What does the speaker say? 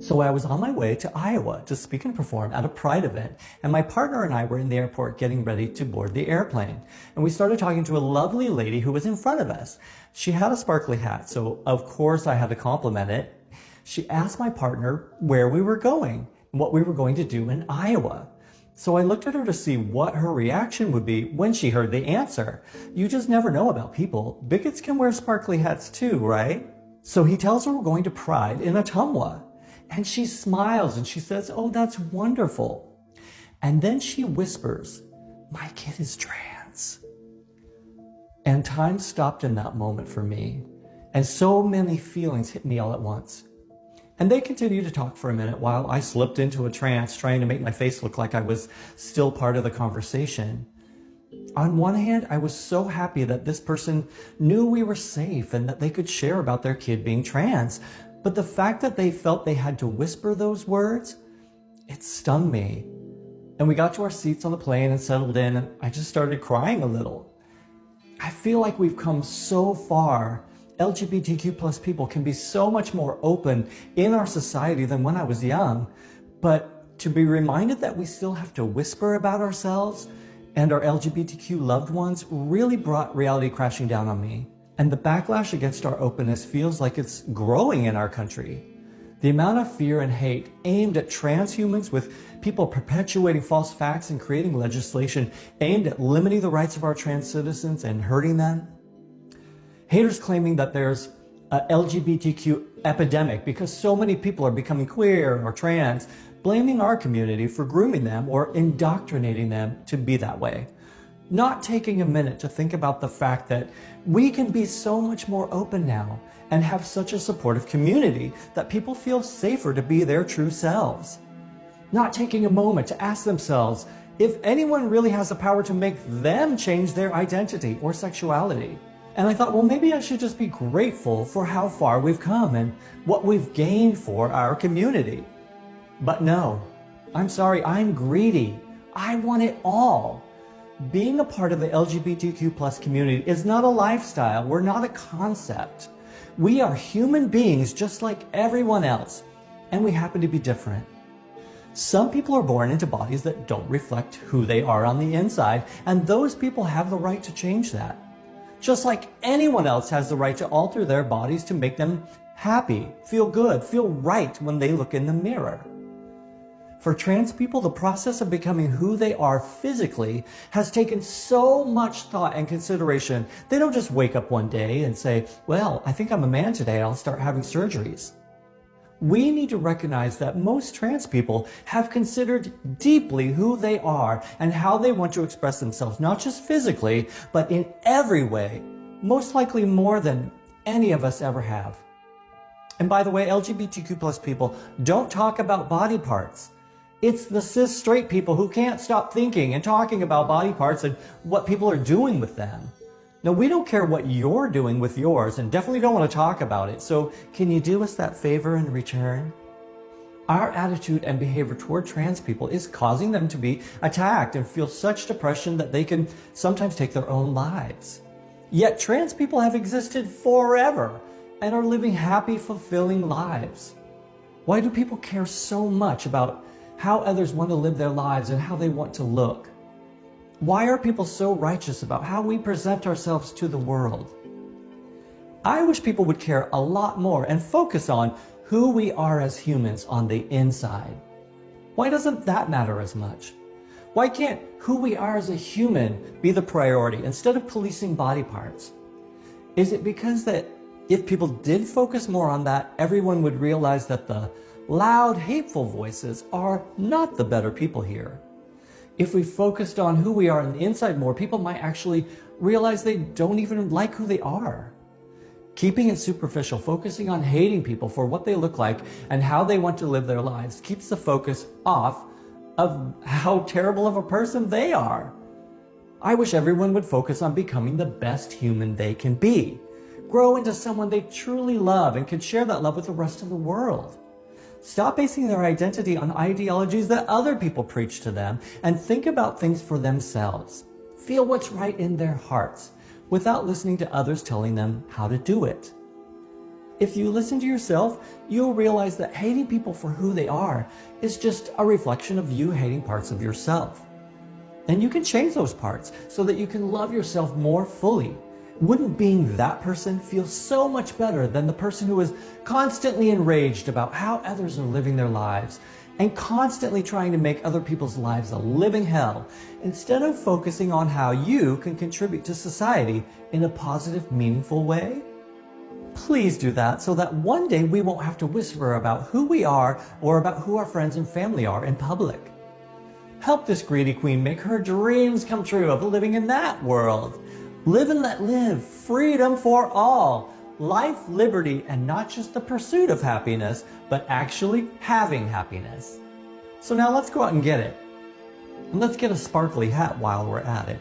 So I was on my way to Iowa to speak and perform at a Pride event, and my partner and I were in the airport getting ready to board the airplane. And we started talking to a lovely lady who was in front of us. She had a sparkly hat, so of course I had to compliment it. She asked my partner where we were going, and what we were going to do in Iowa. So I looked at her to see what her reaction would be when she heard the answer. You just never know about people. Bigots can wear sparkly hats too, right? So he tells her we're going to Pride in Ottumwa. And she smiles and she says, "Oh, that's wonderful." And then she whispers, "My kid is trans." And time stopped in that moment for me. And so many feelings hit me all at once. And they continued to talk for a minute while I slipped into a trance, trying to make my face look like I was still part of the conversation. On one hand, I was so happy that this person knew we were safe and that they could share about their kid being trans. But the fact that they felt they had to whisper those words, it stung me. And we got to our seats on the plane and settled in, and I just started crying a little. I feel like we've come so far. LGBTQ plus people can be so much more open in our society than when I was young. But to be reminded that we still have to whisper about ourselves and our LGBTQ loved ones really brought reality crashing down on me. And the backlash against our openness feels like it's growing in our country. The amount of fear and hate aimed at transhumans, with people perpetuating false facts and creating legislation aimed at limiting the rights of our trans citizens and hurting them. Haters claiming that there's a LGBTQ epidemic because so many people are becoming queer or trans, blaming our community for grooming them or indoctrinating them to be that way. Not taking a minute to think about the fact that we can be so much more open now and have such a supportive community that people feel safer to be their true selves. Not taking a moment to ask themselves if anyone really has the power to make them change their identity or sexuality. And I thought, well, maybe I should just be grateful for how far we've come and what we've gained for our community. But no, I'm sorry, I'm greedy. I want it all. Being a part of the LGBTQ plus community is not a lifestyle. We're not a concept. We are human beings just like everyone else, and we happen to be different. Some people are born into bodies that don't reflect who they are on the inside, and those people have the right to change that. Just like anyone else has the right to alter their bodies to make them happy, feel good, feel right when they look in the mirror. For trans people, the process of becoming who they are physically has taken so much thought and consideration. They don't just wake up one day and say, "Well, I think I'm a man today, I'll start having surgeries." We need to recognize that most trans people have considered deeply who they are and how they want to express themselves, not just physically, but in every way, most likely more than any of us ever have. And by the way, LGBTQ plus people don't talk about body parts. It's the cis straight people who can't stop thinking and talking about body parts and what people are doing with them. Now, we don't care what you're doing with yours and definitely don't want to talk about it. So can you do us that favor in return? Our attitude and behavior toward trans people is causing them to be attacked and feel such depression that they can sometimes take their own lives. Yet trans people have existed forever and are living happy, fulfilling lives. Why do people care so much about how others want to live their lives and how they want to look? Why are people so righteous about how we present ourselves to the world? I wish people would care a lot more and focus on who we are as humans on the inside. Why doesn't that matter as much? Why can't who we are as a human be the priority instead of policing body parts? Is it because that if people did focus more on that, everyone would realize that the loud, hateful voices are not the better people here? If we focused on who we are on the inside more, people might actually realize they don't even like who they are. Keeping it superficial, focusing on hating people for what they look like and how they want to live their lives, keeps the focus off of how terrible of a person they are. I wish everyone would focus on becoming the best human they can be. Grow into someone they truly love and can share that love with the rest of the world. Stop basing their identity on ideologies that other people preach to them and think about things for themselves. Feel what's right in their hearts without listening to others telling them how to do it. If you listen to yourself, you'll realize that hating people for who they are is just a reflection of you hating parts of yourself. And you can change those parts so that you can love yourself more fully. Wouldn't being that person feel so much better than the person who is constantly enraged about how others are living their lives and constantly trying to make other people's lives a living hell, instead of focusing on how you can contribute to society in a positive, meaningful way? Please do that so that one day we won't have to whisper about who we are or about who our friends and family are in public. Help this greedy queen make her dreams come true of living in that world. Live and let live, freedom for all, life, liberty, and not just the pursuit of happiness, but actually having happiness. So now let's go out and get it. And let's get a sparkly hat while we're at it.